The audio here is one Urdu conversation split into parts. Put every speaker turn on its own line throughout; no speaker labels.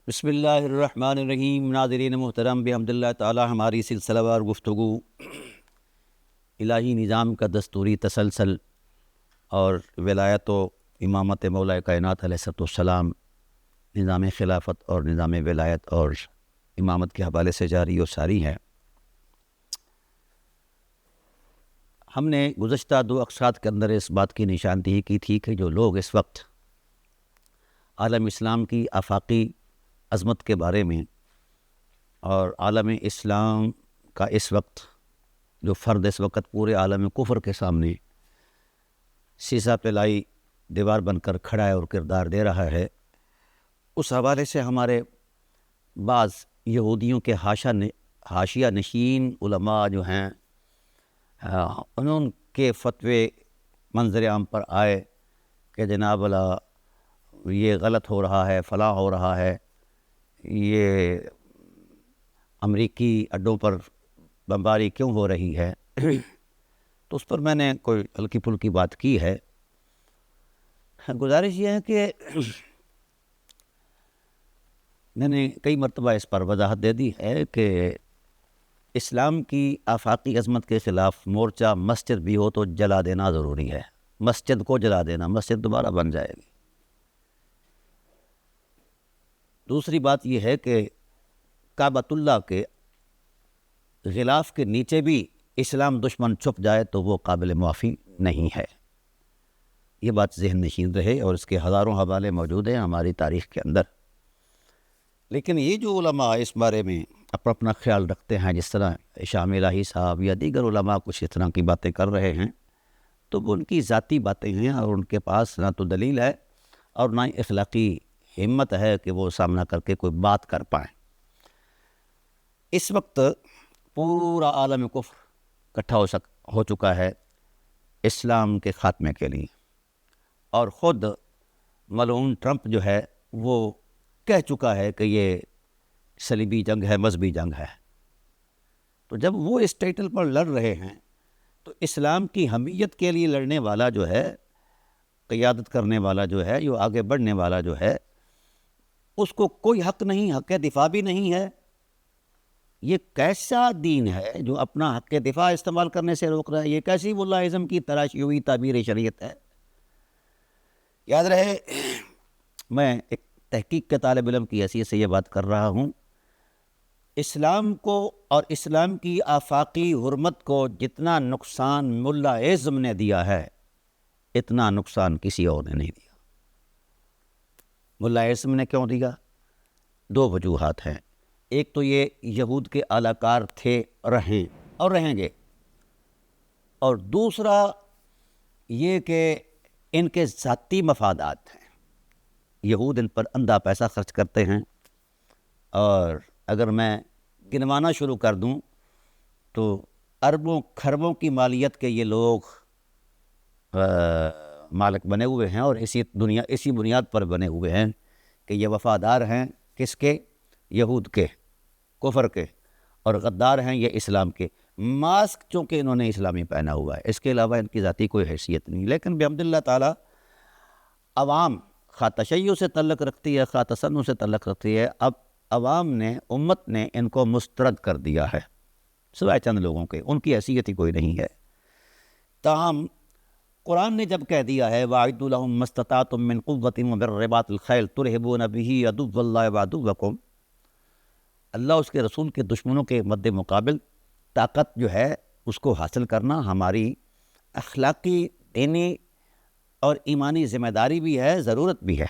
بسم اللہ الرحمن الرحیم۔ ناظرین محترم، بحمد اللہ تعالی ہماری سلسلہ وار گفتگو الہی نظام کا دستوری تسلسل اور ولایت و امامت مولا کائنات علیہ السلام، نظام خلافت اور نظام ولایت اور امامت کے حوالے سے جاری و ساری ہے۔ ہم نے گزشتہ دو اقساط کے اندر اس بات کی نشاندہی کی تھی کہ جو لوگ اس وقت عالم اسلام کی آفاقی عظمت کے بارے میں اور عالم اسلام کا اس وقت جو فرد اس وقت پورے عالم کفر کے سامنے سیسا پلائی دیوار بن کر کھڑا ہے اور کردار دے رہا ہے، اس حوالے سے ہمارے بعض یہودیوں کے حاشیہ نشین علماء جو ہیں انہوں کے فتوے منظر عام پر آئے کہ جناب اللہ یہ غلط ہو رہا ہے، فلاں ہو رہا ہے، یہ امریکی اڈوں پر بمباری کیوں ہو رہی ہے۔ تو اس پر میں نے کوئی ہلکی پھلکی بات کی ہے۔ گزارش یہ ہے کہ میں نے کئی مرتبہ اس پر وضاحت دے دی ہے کہ اسلام کی آفاقی عظمت کے خلاف مورچہ مسجد بھی ہو تو جلا دینا ضروری ہے۔ مسجد کو جلا دینا، مسجد دوبارہ بن جائے گی۔ دوسری بات یہ ہے کہ کعبۃ اللہ کے غلاف کے نیچے بھی اسلام دشمن چھپ جائے تو وہ قابل معافی نہیں ہے۔ یہ بات ذہن نشین رہے، اور اس کے ہزاروں حوالے موجود ہیں ہماری تاریخ کے اندر۔ لیکن یہ جو علماء اس بارے میں اپنا خیال رکھتے ہیں، جس طرح شام الہی صاحب یا دیگر علماء کچھ اس طرح کی باتیں کر رہے ہیں، تو وہ ان کی ذاتی باتیں ہیں، اور ان کے پاس نہ تو دلیل ہے اور نہ ہی اخلاقی ہمت ہے کہ وہ سامنا کر کے کوئی بات کر پائیں۔ اس وقت پورا عالم کفر اکٹھا ہو چکا ہے اسلام کے خاتمے کے لیے، اور خود ملعون ٹرمپ جو ہے وہ کہہ چکا ہے کہ یہ صلیبی جنگ ہے، مذہبی جنگ ہے۔ تو جب وہ اس ٹائٹل پر لڑ رہے ہیں تو اسلام کی حمیت کے لیے لڑنے والا جو ہے، قیادت کرنے والا جو ہے، جو آگے بڑھنے والا جو ہے، اس کو کوئی حق نہیں، حق دفاع بھی نہیں ہے۔ یہ کیسا دین ہے جو اپنا حق دفاع استعمال کرنے سے روک رہا ہے؟ یہ کیسی ملائزم کی تراشی ہوئی تعبیر شریعت ہے؟ یاد رہے، میں ایک تحقیق کے طالب علم کی حیثیت سے یہ بات کر رہا ہوں، اسلام کو اور اسلام کی آفاقی حرمت کو جتنا نقصان ملا اعظم نے دیا ہے، اتنا نقصان کسی اور نے نہیں دیا۔ ملا اعظم نے کیوں دیا؟ دو وجوہات ہیں۔ ایک تو یہ یہود کے اعلی کار تھے، رہیں اور رہیں گے، اور دوسرا یہ کہ ان کے ذاتی مفادات ہیں۔ یہود ان پر اندھا پیسہ خرچ کرتے ہیں، اور اگر میں گنوانا شروع کر دوں تو اربوں کھربوں کی مالیت کے یہ لوگ مالک بنے ہوئے ہیں، اور اسی بنیاد پر بنے ہوئے ہیں کہ یہ وفادار ہیں کس کے؟ یہود کے، کفر کے، اور غدار ہیں یہ اسلام کے۔ ماسک چونکہ انہوں نے اسلامی پہنا ہوا ہے، اس کے علاوہ ان کی ذاتی کوئی حیثیت نہیں۔ لیکن بحمد اللہ تعالی عوام خواہ تشیع سے تعلق رکھتی ہے، خواہ تسنن سے تعلق رکھتی ہے، اب عوام نے، امت نے ان کو مسترد کر دیا ہے، سوائے چند لوگوں کے، ان کی حیثیت ہی کوئی نہیں ہے۔ تاہم قرآن نے جب کہہ دیا ہے وَأَعِدُّوا لَهُم مَّا اسْتَطَعْتُم مِّن قُوَّةٍ وَمِن رِّبَاطِ الْخَيْلِ تُرْهِبُونَ بِهِ عَدُوَّ اللَّهِ وَعَدُوَّكُمْ، اللہ اس کے رسول کے دشمنوں کے مد مقابل طاقت جو ہے اس کو حاصل کرنا ہماری اخلاقی، دینی اور ایمانی ذمہ داری بھی ہے، ضرورت بھی ہے۔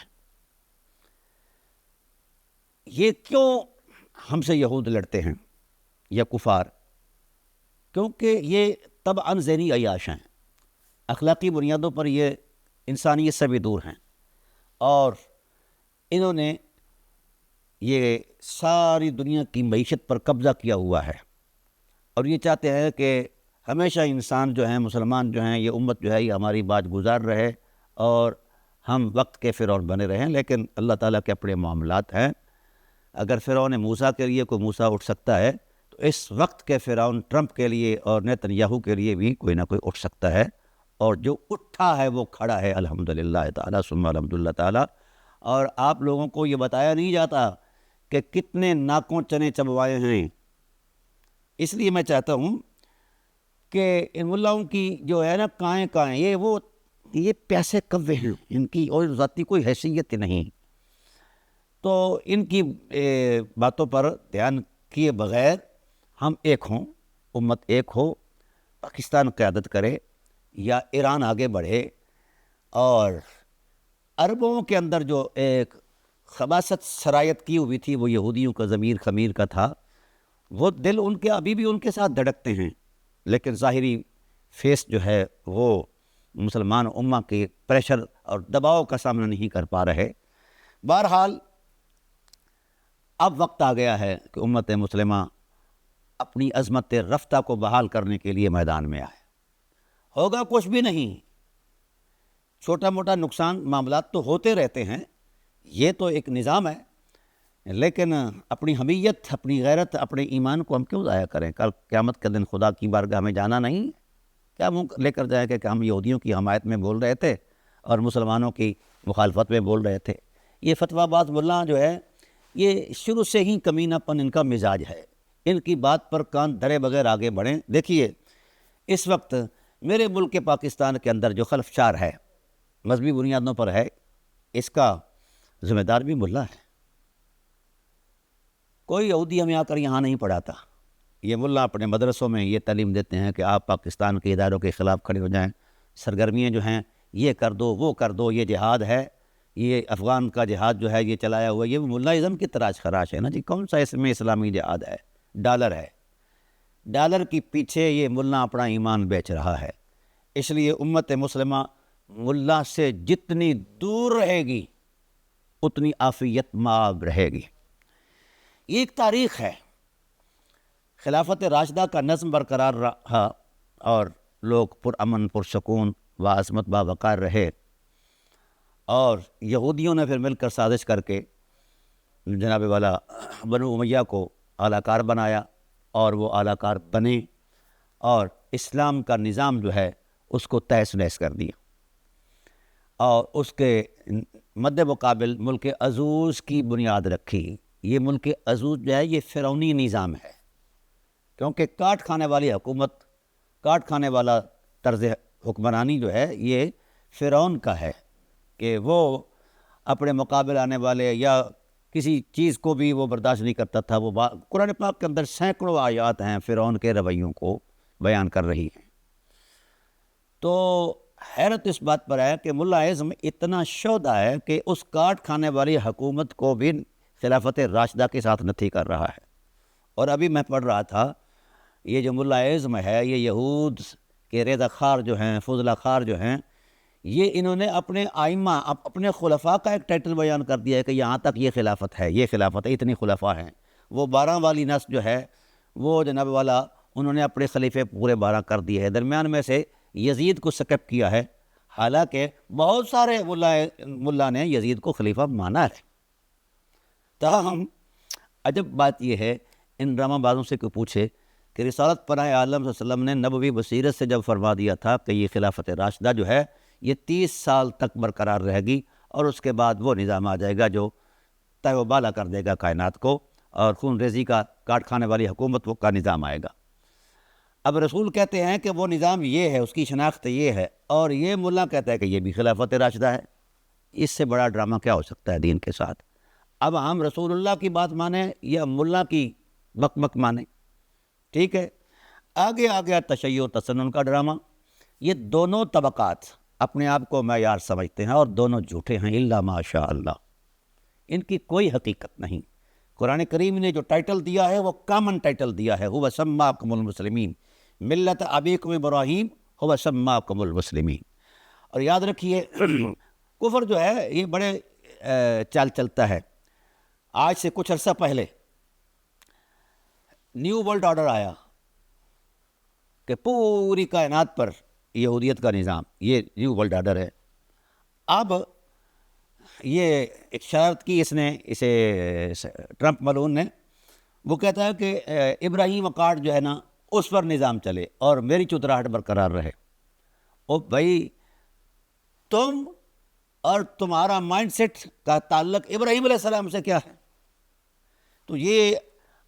یہ کیوں ہم سے یہود لڑتے ہیں یا کفار؟ کیونکہ یہ طبعاً ذہنی عیاش ہیں، اخلاقی بنیادوں پر یہ انسانیت سے بھی دور ہیں، اور انہوں نے یہ ساری دنیا کی معیشت پر قبضہ کیا ہوا ہے، اور یہ چاہتے ہیں کہ ہمیشہ انسان جو ہیں، مسلمان جو ہیں، یہ امت جو ہے یہ ہماری بات گزار رہے اور ہم وقت کے فرعون بنے رہیں۔ لیکن اللہ تعالیٰ کے اپنے معاملات ہیں۔ اگر فرعون موسیٰ کے لیے کوئی موسیٰ اٹھ سکتا ہے تو اس وقت کے فرعون ٹرمپ کے لیے اور نیتن یاہو کے لیے بھی کوئی نہ کوئی اٹھ سکتا ہے، اور جو اٹھا ہے وہ کھڑا ہے الحمدللہ تعالیٰ ثم الحمدللہ تعالیٰ۔ اور آپ لوگوں کو یہ بتایا نہیں جاتا کہ کتنے ناکوں چنے چبوائے ہیں. اس لیے میں چاہتا ہوں کہ ان ملاؤں کی جو ہے نا کائیں یہ پیاسے کوے ہیں، ان کی اور ذاتی کوئی حیثیت نہیں. تو ان کی باتوں پر دھیان کیے بغیر ہم ایک ہوں، امت ایک ہو، پاکستان قیادت کرے یا ایران آگے بڑھے. اور عربوں کے اندر جو ایک خباثت سرایت کی ہوئی تھی وہ یہودیوں کا ضمیر خمیر کا تھا، وہ دل ان کے ابھی بھی ان کے ساتھ دھڑکتے ہیں، لیکن ظاہری فیس جو ہے وہ مسلمان امہ کے پریشر اور دباؤ کا سامنا نہیں کر پا رہے. بہرحال اب وقت آ گیا ہے کہ امت مسلمہ اپنی عظمت رفتہ کو بحال کرنے کے لیے میدان میں آئے. ہوگا کچھ بھی نہیں، چھوٹا موٹا نقصان معاملات تو ہوتے رہتے ہیں، یہ تو ایک نظام ہے، لیکن اپنی حمیت، اپنی غیرت، اپنے ایمان کو ہم کیوں ضائع کریں؟ کل قیامت کے دن خدا کی بارگاہ میں جانا نہیں، کیا منہ لے کر جائیں کہ ہم یہودیوں کی حمایت میں بول رہے تھے اور مسلمانوں کی مخالفت میں بول رہے تھے. یہ فتویٰ باز ملا جو ہے یہ شروع سے ہی کمینہ پن ان کا مزاج ہے، ان کی بات پر کان دھرے بغیر آگے بڑھیں. دیکھیے اس وقت میرے ملک کے پاکستان کے اندر جو خلفشار ہے، مذہبی بنیادوں پر ہے، اس کا ذمہ دار بھی ملا ہے. کوئی یہودی ہمیں آ کر یہاں نہیں پڑھاتا. یہ ملا اپنے مدرسوں میں یہ تعلیم دیتے ہیں کہ آپ پاکستان کے اداروں کے خلاف کھڑے ہو جائیں، سرگرمیاں جو ہیں یہ کر دو وہ کر دو، یہ جہاد ہے، یہ افغان کا جہاد جو ہے یہ چلایا ہوا، یہ ملا ازم کی تراش خراش ہے نا جی. کون سا اس میں اسلامی جہاد ہے؟ ڈالر ہے، ڈالر کی پیچھے یہ ملا اپنا ایمان بیچ رہا ہے. اس لیے امت مسلمہ ملا سے جتنی دور رہے گی اتنی عافیت مآب رہے گی. یہ ایک تاریخ ہے. خلافت راشدہ کا نظم برقرار رہا اور لوگ پرامن پرسکون وعظمت باوقار رہے، اور یہودیوں نے پھر مل کر سازش کر کے جناب والا بنو امیہ کو اعلیٰ کار بنایا، اور وہ اعلیٰ کار بنے اور اسلام کا نظام جو ہے اس کو تہس نہس کر دیا. اور اس کے مد مقابل ملک عزوز کی بنیاد رکھی. یہ ملک عزوز جو ہے یہ فرعونی نظام ہے، کیونکہ کاٹ کھانے والی حکومت، کاٹ کھانے والا طرز حکمرانی جو ہے یہ فرعون کا ہے، کہ وہ اپنے مقابل آنے والے یا کسی چیز کو بھی وہ برداشت نہیں کرتا تھا. وہ قرآن پاک کے اندر سینکڑوں آیات ہیں فرعون کے رویوں کو بیان کر رہی ہیں. تو حیرت اس بات پر ہے کہ ملا اعظم اتنا شودہ ہے کہ اس کاٹ کھانے والی حکومت کو بھی خلافت راشدہ کے ساتھ نتھی کر رہا ہے. اور ابھی میں پڑھ رہا تھا یہ جو ملا اعظم ہے یہ یہود کے ریزہ خار جو ہیں، فضلہ خار جو ہیں، یہ انہوں نے اپنے آئمہ اپنے خلفاء کا ایک ٹائٹل بیان کر دیا ہے کہ یہاں تک یہ خلافت ہے، یہ خلافت ہے، اتنی خلفاء ہیں. وہ 12 والی نسل جو ہے وہ جناب والا انہوں نے اپنے خلیفے پورے 12 کر دیے ہیں. درمیان میں سے یزید کو سکپ کیا ہے، حالانکہ بہت سارے ملا نے یزید کو خلیفہ مانا ہے. تاہم عجب بات یہ ہے، ان ڈرامہ بازوں سے کوئی پوچھے کہ رسالت پناہ عالم صلی اللہ علیہ وسلم نے نبوی بصیرت سے جب فرما دیا تھا کہ یہ خلافت راشدہ جو ہے یہ 30 سال تک برقرار رہے گی، اور اس کے بعد وہ نظام آ جائے گا جو تہ و بالا کر دے گا کائنات کو، اور خون ریزی کا کاٹ کھانے والی حکومت وہ کا نظام آئے گا. اب رسول کہتے ہیں کہ وہ نظام یہ ہے، اس کی شناخت یہ ہے، اور یہ ملا کہتا ہے کہ یہ بھی خلافت راشدہ ہے. اس سے بڑا ڈرامہ کیا ہو سکتا ہے دین کے ساتھ؟ اب ہم رسول اللہ کی بات مانیں یا ملا کی بک بک مانیں؟ ٹھیک ہے، آگے آ گیا تشیع و تسنن کا ڈرامہ. یہ دونوں طبقات اپنے آپ کو معیار سمجھتے ہیں اور دونوں جھوٹے ہیں الا ماشاء اللہ. ان کی کوئی حقیقت نہیں. قرآن کریم نے جو ٹائٹل دیا ہے وہ کامن ٹائٹل دیا ہے، هو سماکم المسلمین، ملت ابیکم ابراہیم هو سماکم المسلمین. اور یاد رکھیے کفر جو ہے یہ بڑے چال چلتا ہے. آج سے کچھ عرصہ پہلے نیو ورلڈ آرڈر آیا کہ پوری کائنات پر یہودیت کا نظام، یہ نیو ورلڈ آرڈر ہے. اب یہ ایک شرط کی اسے ٹرمپ ملعون نے، وہ کہتا ہے کہ ابراہیم کارڈ جو ہے نا اس پر نظام چلے اور میری چتراہٹ برقرار رہے. او بھائی، تم اور تمہارا مائنڈ سیٹ کا تعلق ابراہیم علیہ السلام سے کیا ہے؟ تو یہ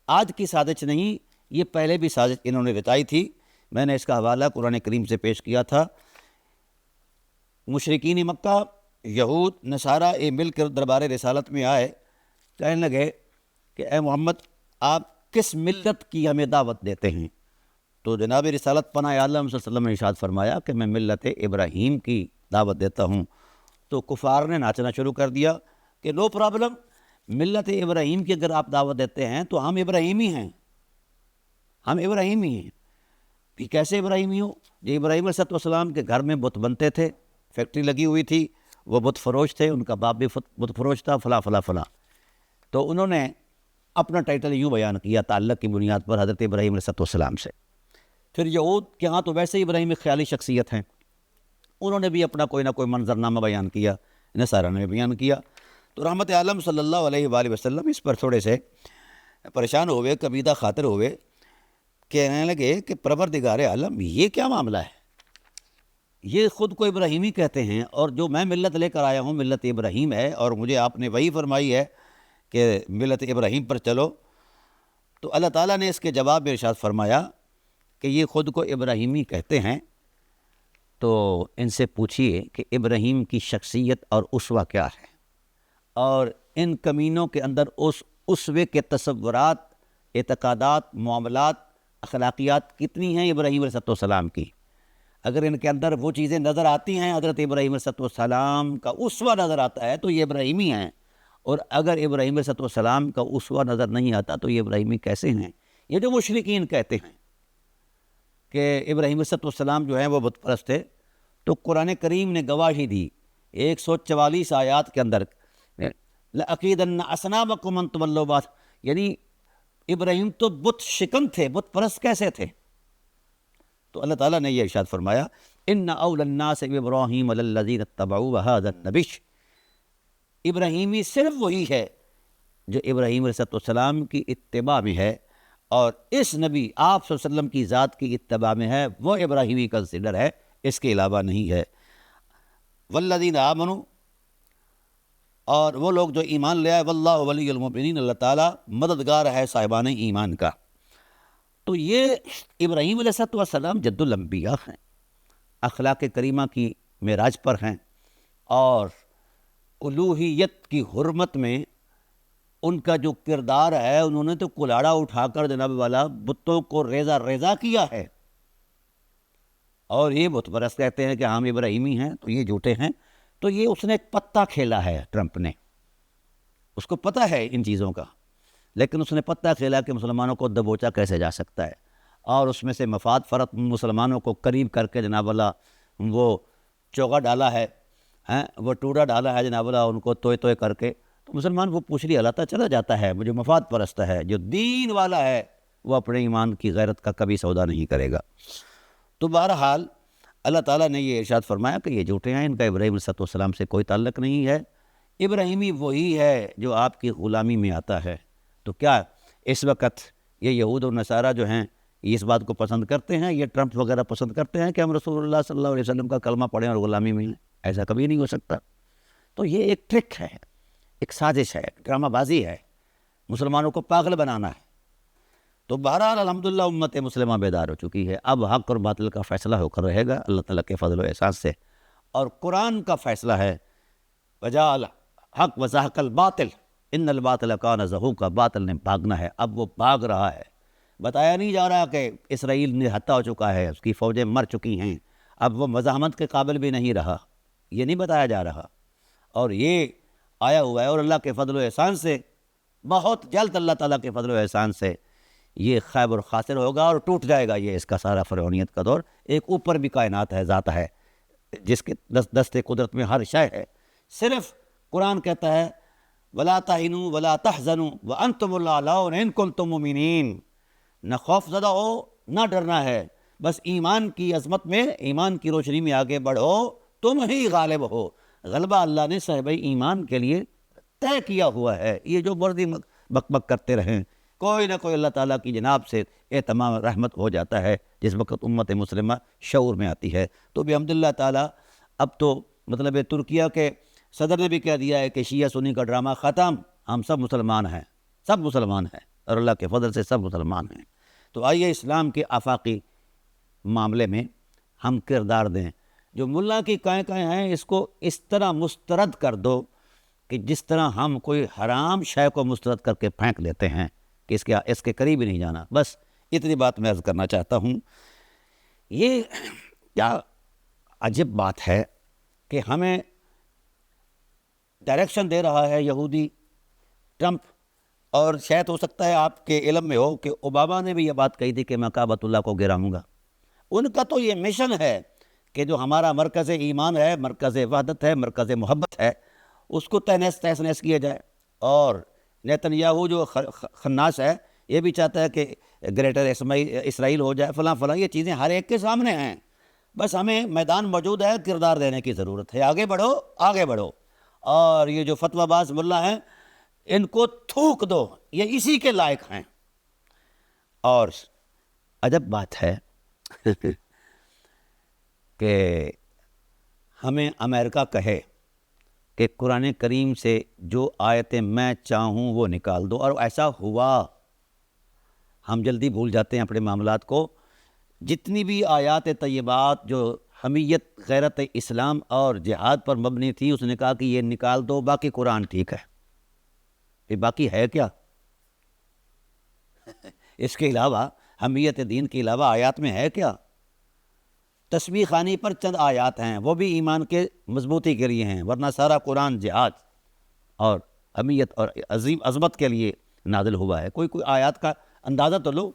آج کی سازش نہیں، یہ پہلے بھی سازش انہوں نے رچائی تھی۔ میں نے اس کا حوالہ قرآن کریم سے پیش کیا تھا۔ مشرکین مکہ، یہود، نصارہ یہ مل کر دربار رسالت میں آئے، کہنے لگے کہ اے محمد آپ کس ملت کی ہمیں دعوت دیتے ہیں؟ تو جناب رسالت پناہ عالم صلی اللہ علیہ وسلم نے ارشاد فرمایا کہ میں ملت ابراہیم کی دعوت دیتا ہوں۔ تو کفار نے ناچنا شروع کر دیا کہ نو پرابلم، ملت ابراہیم کی اگر آپ دعوت دیتے ہیں تو ہم ابراہیمی ہیں، ہم ابراہیمی ہیں۔ بھی کیسے ابراہیمی ہو؟ یہ ابراہیم علیہ السلام کے گھر میں بت بنتے تھے، فیکٹری لگی ہوئی تھی، وہ بت فروش تھے، ان کا باپ بھی بت فروش تھا، فلاں فلاں فلاں۔ تو انہوں نے اپنا ٹائٹل یوں بیان کیا تعلق کی بنیاد پر حضرت ابراہیم علیہ السلام سے۔ پھر یہود کے ہاں تو ویسے ہی ابراہیم ایک خیالی شخصیت ہیں، انہوں نے بھی اپنا کوئی نہ کوئی منظرنامہ بیان کیا، نصارہ نے بیان کیا۔ تو رحمت عالم صلی اللہ علیہ وآلہ وسلم اس پر تھوڑے سے پریشان ہوئے، کبیدہ خاطر ہوئے، کہنے لگے کہ پروردگار عالم یہ کیا معاملہ ہے؟ یہ خود کو ابراہیمی کہتے ہیں، اور جو میں ملت لے کر آیا ہوں ملت ابراہیم ہے، اور مجھے آپ نے وہی فرمائی ہے کہ ملت ابراہیم پر چلو۔ تو اللہ تعالیٰ نے اس کے جواب میں ارشاد فرمایا کہ یہ خود کو ابراہیمی کہتے ہیں، تو ان سے پوچھئے کہ ابراہیم کی شخصیت اور اسوہ کیا ہے، اور ان کمینوں کے اندر اس اسوے کے تصورات، اعتقادات، معاملات، اخلاقیات کتنی ہیں ابراہیم علیہ السلام کی۔ اگر ان کے اندر وہ چیزیں نظر آتی ہیں، حضرت ابراہیم علیہ السلام کا اسوہ نظر آتا ہے تو یہ ابراہیمی ہیں، اور اگر ابراہیم علیہ السلام کا اسوہ نظر نہیں آتا تو یہ ابراہیمی کیسے ہیں؟ یہ جو مشرکین کہتے ہیں کہ ابراہیم علیہ السلام جو ہیں وہ بت پرست تھے، تو قرآن کریم نے گواہی دی 144 آیات کے اندر، لَأَقِيدَنَّ أَصْنَامَكُمْ أَن تُوَلُّوا بَعْضَ، یعنی ابراہیم تو بت شکن تھے، بت پرست کیسے تھے؟ تو اللہ تعالیٰ نے یہ ارشاد فرمایا إِنَّ أَوْلَى النَّاسِ بِإِبْرَاهِيمَ لَلَّذِينَ اتَّبَعُوهُ وَهَذَا النَّبِيُّ، ابراہیمی صرف وہی ہے جو ابراہیم علیہ السلام کی اتباع میں ہے، اور اس نبی آپ صلی اللہ علیہ وسلم کی ذات کی اتباع میں ہے، وہ ابراہیمی کنسیڈر ہے، اس کے علاوہ نہیں ہے۔ وَالَّذِينَ آمَنُوا، اور وہ لوگ جو ایمان لے آئے، وَاللَّهُ وَلِيُّ الْمُؤْمِنِينَ، اللہ تعالیٰ مددگار ہے صاحبان ایمان کا۔ تو یہ ابراہیم علیہ السلام جد الانبیاء ہیں، اخلاق کریمہ کی معراج پر ہیں، اور الوہیت کی حرمت میں ان کا جو کردار ہے، انہوں نے تو کلاڑا اٹھا کر جناب والا بتوں کو ریزہ ریزہ کیا ہے، اور یہ بت پرست کہتے ہیں کہ ہم ابراہیمی ہیں، تو یہ جھوٹے ہیں۔ تو یہ اس نے ایک پتہ کھیلا ہے، ٹرمپ نے، اس کو پتہ ہے ان چیزوں کا، لیکن اس نے پتہ کھیلا کہ مسلمانوں کو دبوچا کیسے جا سکتا ہے، اور اس میں سے مفاد فرق مسلمانوں کو قریب کر کے جناب اللہ وہ چوگا ڈالا ہے، وہ ٹوڑا ڈالا ہے جناب اللہ، ان کو توئے توئے کر کے۔ تو مسلمان وہ پوچھ لیا لاتا چلا جاتا ہے، جو مفاد پرست ہے، جو دین والا ہے، وہ اپنے ایمان کی غیرت کا کبھی سودا نہیں کرے گا۔ تو بہرحال اللہ تعالیٰ نے یہ ارشاد فرمایا کہ یہ جھوٹے ہیں، ان کا ابراہیم علیہ السلام سے کوئی تعلق نہیں ہے، ابراہیمی وہی ہے جو آپ کی غلامی میں آتا ہے۔ تو کیا اس وقت یہ یہود اور نصارہ جو ہیں یہ اس بات کو پسند کرتے ہیں، یہ ٹرمپ وغیرہ پسند کرتے ہیں کہ ہم رسول اللہ صلی اللہ علیہ وسلم کا کلمہ پڑھیں اور غلامی میں ہیں؟ ایسا کبھی نہیں ہو سکتا۔ تو یہ ایک ٹرک ہے، ایک سازش ہے، ڈرامہ بازی ہے، مسلمانوں کو پاگل بنانا ہے۔ تو بہرحال الحمدللہ امت مسلمہ بیدار ہو چکی ہے، اب حق اور باطل کا فیصلہ ہو کر رہے گا اللہ تعالیٰ کے فضل و احسان سے، اور قرآن کا فیصلہ ہے وَجَاءَ الْحَقُّ وَزَهَقَ الْبَاطِلُ إِنَّ الْبَاطِلَ كَانَ زَهُوقًا، باطل نے بھاگنا ہے، اب وہ بھاگ رہا ہے۔ بتایا نہیں جا رہا کہ اسرائیل نہتہ ہو چکا ہے، اس کی فوجیں مر چکی ہیں، اب وہ مزاحمت کے قابل بھی نہیں رہا، یہ نہیں بتایا جا رہا، اور یہ آیا ہوا ہے، اور اللہ کے فضل و احسان سے بہت جلد اللہ تعالیٰ کے فضل و احسان سے یہ خیبر خاسر ہوگا اور ٹوٹ جائے گا یہ اس کا سارا فرعونیت کا دور۔ ایک اوپر بھی کائنات ہے، ذات ہے، جس کے دست قدرت میں ہر شے ہے، صرف قرآن کہتا ہے وَلَا تَهِنُوا وَلَا تَحْزَنُوا وَأَنْتُمُ الْأَعْلَوْنَ إِن كُنتُم مُؤْمِنِينَ، نہ خوف زدہ ہو نہ ڈرنا ہے، بس ایمان کی عظمت میں، ایمان کی روشنی میں آگے بڑھو، تم ہی غالب ہو۔ غلبہ اللہ نے صاحب ایمان کے لیے طے کیا ہوا ہے، یہ جو مرضی بک بک کرتے رہیں، کوئی نہ کوئی اللہ تعالیٰ کی جناب سے تمام رحمت ہو جاتا ہے جس وقت امت مسلمہ شعور میں آتی ہے۔ تو بحمداللہ تعالیٰ اب تو مطلب ترکیہ کے صدر نے بھی کہہ دیا ہے کہ شیعہ سنی کا ڈرامہ ختم، ہم سب مسلمان ہیں، سب مسلمان ہیں اور اللہ کے فضل سے سب مسلمان ہیں۔ تو آئیے اسلام کے آفاقی معاملے میں ہم کردار دیں۔ جو ملا کی کائیں کائیں ہیں اس کو اس طرح مسترد کر دو کہ جس طرح ہم کوئی حرام شے کو مسترد کر کے پھینک لیتے ہیں کہ اس کے قریب ہی نہیں جانا۔ بس اتنی بات میں عرض کرنا چاہتا ہوں۔ یہ کیا عجب بات ہے کہ ہمیں ڈائریکشن دے رہا ہے یہودی ٹرمپ، اور شاید ہو سکتا ہے آپ کے علم میں ہو کہ اوباما نے بھی یہ بات کہی تھی کہ میں کعبۃ اللہ کو گراؤں گا۔ ان کا تو یہ مشن ہے کہ جو ہمارا مرکز ایمان ہے، مرکز وحدت ہے، مرکز محبت ہے، اس کو تہس نہس کیا جائے۔ اور نیتن یاہو جو خناس ہے یہ بھی چاہتا ہے کہ گریٹر اسرائیل ہو جائے، فلاں فلاں، یہ چیزیں ہر ایک کے سامنے ہیں۔ بس ہمیں میدان موجود ہے، کردار دینے کی ضرورت ہے۔ آگے بڑھو، آگے بڑھو۔ اور یہ جو فتویٰ باز ملا ہیں ان کو تھوک دو، یہ اسی کے لائق ہیں۔ اور عجب بات ہے کہ ہمیں امریکہ کہے کہ قرآن کریم سے جو آیتیں میں چاہوں وہ نکال دو، اور ایسا ہوا۔ ہم جلدی بھول جاتے ہیں اپنے معاملات کو۔ جتنی بھی آیات طیبات جو حمیت، غیرت اسلام اور جہاد پر مبنی تھی، اس نے کہا کہ یہ نکال دو، باقی قرآن ٹھیک ہے۔ یہ باقی ہے کیا؟ اس کے علاوہ، حمیت دین کے علاوہ آیات میں ہے کیا؟ تسبیح خوانی پر چند آیات ہیں، وہ بھی ایمان کے مضبوطی کے لیے ہیں، ورنہ سارا قرآن جہاد اور حمیت اور عظیم عظمت کے لیے نازل ہوا ہے۔ کوئی آیات کا اندازہ تو لو۔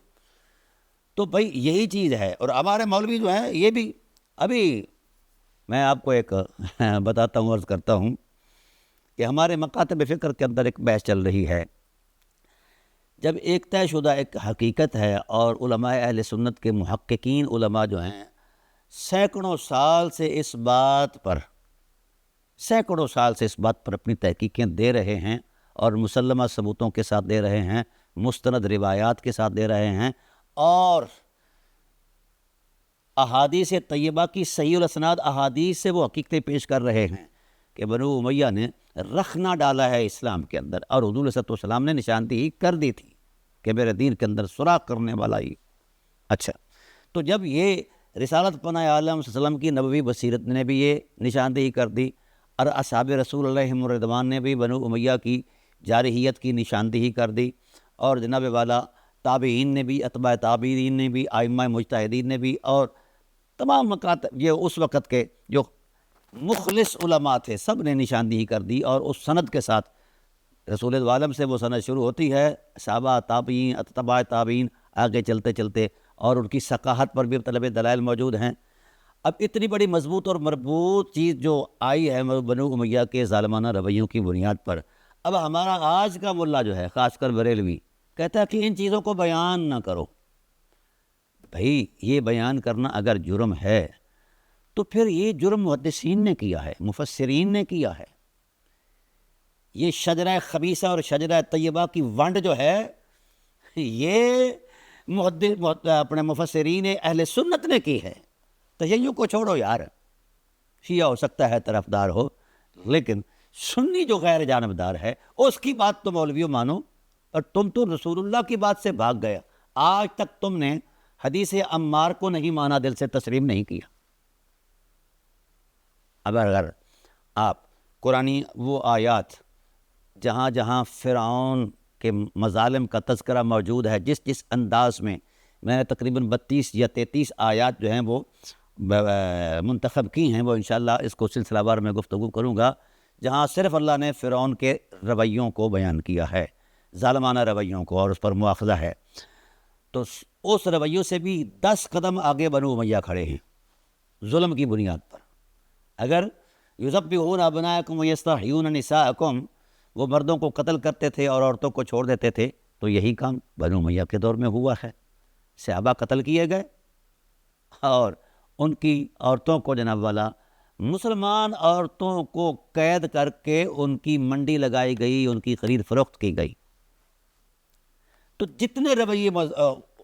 تو بھائی یہی چیز ہے۔ اور ہمارے مولوی جو ہیں یہ بھی، ابھی میں آپ کو ایک بتاتا ہوں، عرض کرتا ہوں کہ ہمارے مکاتب فکر کے اندر ایک بحث چل رہی ہے۔ جب ایک طے شدہ ایک حقیقت ہے اور علماء اہل سنت کے محققین علماء جو ہیں سینکڑوں سال سے اس بات پر اپنی تحقیقیں دے رہے ہیں، اور مسلمہ ثبوتوں کے ساتھ دے رہے ہیں، مستند روایات کے ساتھ دے رہے ہیں، اور احادیث طیبہ کی صحیح الاسناد احادیث سے وہ حقیقتیں پیش کر رہے ہیں کہ بنو امیہ نے رخنا ڈالا ہے اسلام کے اندر، اور حضور صلی اللہ علیہ وسلم نے نشاندہی کر دی تھی کہ میرے دین کے اندر سوراخ کرنے والا ہی۔ اچھا، تو جب یہ رسالت پناہ عالم صلی اللہ علیہ وسلم کی نبوی بصیرت نے بھی یہ نشاندہی کر دی، اور اصحاب رسول اللہ رضوان نے بھی بنو امیہ کی جارحیت کی نشاندہی کر دی، اور جناب والا تابعین نے بھی، اتباع تابعین نے بھی، ائمہ مجتہدین نے بھی، اور تمام مکاتب، یہ اس وقت کے جو مخلص علماء تھے، سب نے نشاندہی کر دی۔ اور اس سند کے ساتھ، رسول عالم سے وہ سند شروع ہوتی ہے، صحابہ، تابعین، اتباع تابعین، آگے چلتے چلتے، اور ان کی ثقافت پر بھی طلب دلائل موجود ہیں۔ اب اتنی بڑی مضبوط اور مربوط چیز جو آئی ہے بنو امیہ کے ظالمانہ رویوں کی بنیاد پر، اب ہمارا آج کا ملا جو ہے، خاص کر بریلوی، کہتا ہے کہ ان چیزوں کو بیان نہ کرو۔ بھائی یہ بیان کرنا اگر جرم ہے تو پھر یہ جرم محدثین نے کیا ہے، مفسرین نے کیا ہے۔ یہ شجرہ خبیثہ اور شجرہ طیبہ کی ونڈ جو ہے، یہ اپنے مفسرین اہل سنت نے کی ہے۔ تشیع کو چھوڑو یار، شیعہ ہو سکتا ہے طرفدار ہو، لیکن سنی جو غیر جانبدار ہے اس کی بات تو مولویوں مانو۔ اور تم تو رسول اللہ کی بات سے بھاگ گیا۔ آج تک تم نے حدیث عمار کو نہیں مانا، دل سے تسلیم نہیں کیا۔ اب اگر آپ قرآنی وہ آیات جہاں جہاں فرعون کے مظالم کا تذکرہ موجود ہے، جس انداز میں نے تقریباً 32 یا 33 آیات جو ہیں وہ منتخب کی ہیں، وہ انشاءاللہ اس کو سلسلہ وار میں گفتگو کروں گا، جہاں صرف اللہ نے فرعون کے رویوں کو بیان کیا ہے، ظالمانہ رویوں کو، اور اس پر مواخذہ ہے، تو اس رویوں سے بھی 10 قدم آگے بنو امیہ کھڑے ہیں ظلم کی بنیاد پر۔ اگر یذبحون ابناءکم ویستحیون نساءکم، وہ مردوں کو قتل کرتے تھے اور عورتوں کو چھوڑ دیتے تھے، تو یہی کام بنو امیہ کے دور میں ہوا ہے۔ صحابہ قتل کیے گئے، اور ان کی عورتوں کو جناب والا مسلمان عورتوں کو قید کر کے ان کی منڈی لگائی گئی، ان کی خرید فروخت کی گئی۔ تو جتنے رویے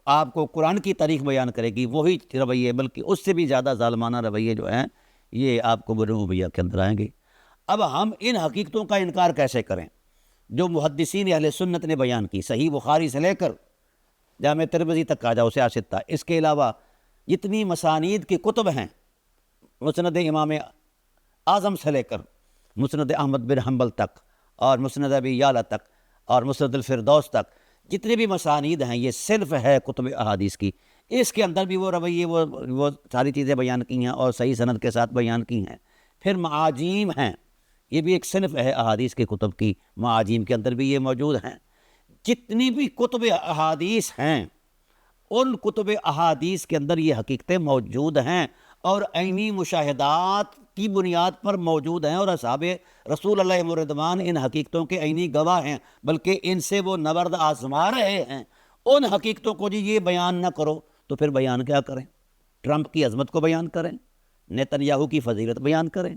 آپ کو قرآن کی تاریخ بیان کرے گی وہی رویے، بلکہ اس سے بھی زیادہ ظالمانہ رویے جو ہیں یہ آپ کو بنو امیہ کے اندر آئیں گے۔ اب ہم ان حقیقتوں کا انکار کیسے کریں؟ جو محدثین اہل سنت نے بیان کی، صحیح بخاری سے لے کر جامع ترمذی تک آ جاؤ، سیاستہ، اس کے علاوہ جتنی مسانید کی کتب ہیں، مسند امام اعظم سے لے کر مسند احمد بن حنبل تک اور مسند ابی یعلا تک اور مسند الفردوس تک، جتنے بھی مسانید ہیں یہ صرف ہے کتب احادیث کی. اس کے اندر بھی وہ رویے وہ ساری چیزیں بیان کی ہیں اور صحیح سند کے ساتھ بیان کی ہیں. پھر معاجیم ہیں، یہ بھی ایک صنف ہے احادیث کے کتب کی، معاجیم کے اندر بھی یہ موجود ہیں. جتنی بھی کتب احادیث ہیں ان کتب احادیث کے اندر یہ حقیقتیں موجود ہیں اور عینی مشاہدات کی بنیاد پر موجود ہیں، اور اصحاب رسول اللہ رضوان ان حقیقتوں کے عینی گواہ ہیں، بلکہ ان سے وہ نبرد آزما رہے ہیں. ان حقیقتوں کو جی یہ بیان نہ کرو تو پھر بیان کیا کریں؟ ٹرمپ کی عظمت کو بیان کریں، نیتن یاہو کی فضیلت بیان کریں،